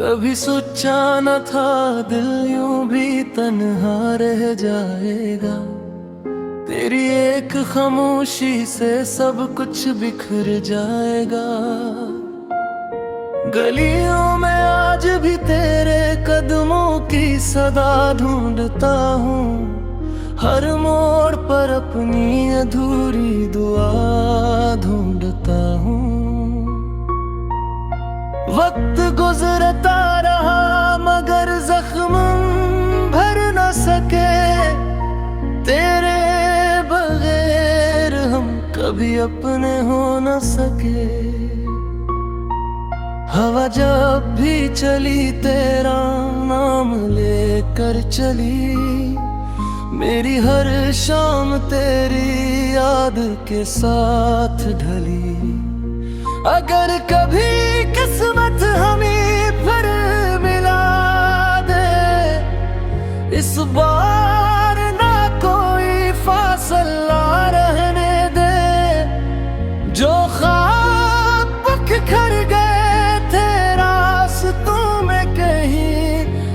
कभी सोचा न था दिल यूं भी तन्हा रह जाएगा। तेरी एक खामोशी से सब कुछ बिखर जाएगा। गलियों में आज भी तेरे कदमों की सदा ढूंढता हूँ। हर मोड़ पर अपनी अधूरी दुआ ढूंढता हूँ। वक्त गुजरता रहा मगर जख्म भर न सके। तेरे बगैर हम कभी अपने हो न सके। हवा जब भी चली तेरा नाम लेकर चली। मेरी हर शाम तेरी याद के साथ ढली। अगर कभी किस्मत हमें फिर मिला दे, इस बार ना कोई फासला रहने दे। जो ख्वाब बिखर गए थे रास्तों में कहीं,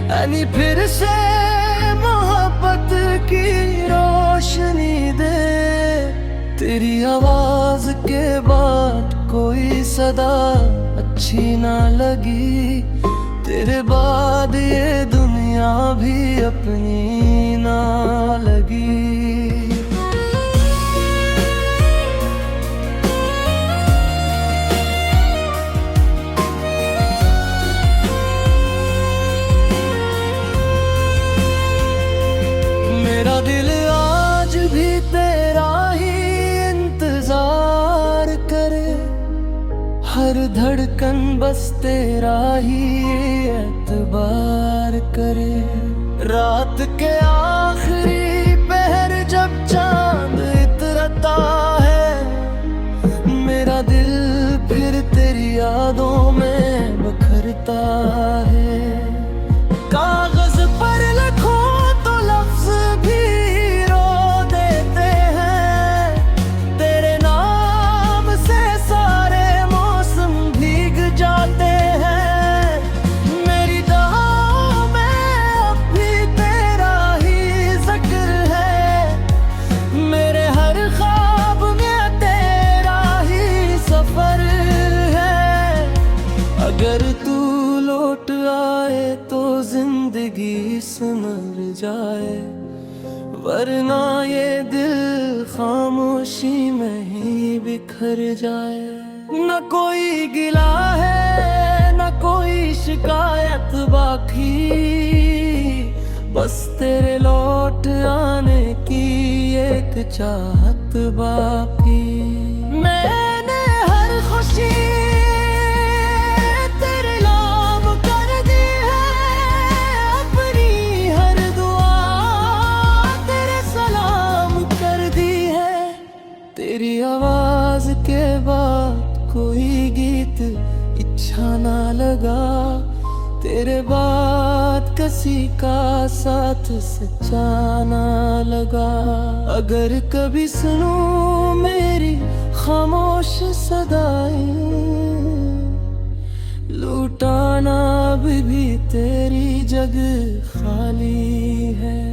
यानी फिर से मोहब्बत की रोशनी दे। तेरी आवाज के बाद कोई सदा अच्छी ना लगी। तेरे बाद ये दुनिया भी अपनी ना लगी। मेरा दिल आज भी तेरा ही इंतजार करे। हर धड़कन बस तेरा ही एतबार करे। रात के आखिरी पहर जब चांद इतरता है, मेरा दिल फिर तेरी यादों में बिखरता है। कागज पर लिखो तो लफ्ज भी रो देते हैं। तेरे नाम से सारे मौसम भीग जाते हैं। मेरी दुआओं में अब भी तेरा ही जिक्र है। मेरे हर ख्वाब में तेरा ही सफर है। अगर तू लौट आए तो जिंदगी संवर जाए, वरना ये दिल खामोशी में ही बिखर जाए। न कोई गिला है न कोई शिकायत बाकी, बस तेरे लौट आने की एक चाहत बाकी। मैंने हर खुशी तेरी आवाज के बाद कोई गीत अच्छा ना लगा। तेरे बाद किसी का साथ सच्चा ना लगा। अगर कभी सुनूं मेरी खामोश सदाएं, लुटाना भी तेरी जगह खाली है।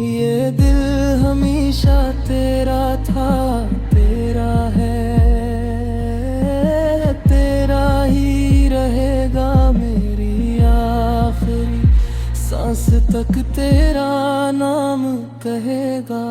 ये दिल हमेशा तेरा था, तेरा है, तेरा ही रहेगा मेरी आखिरी सांस तक तेरा नाम कहेगा।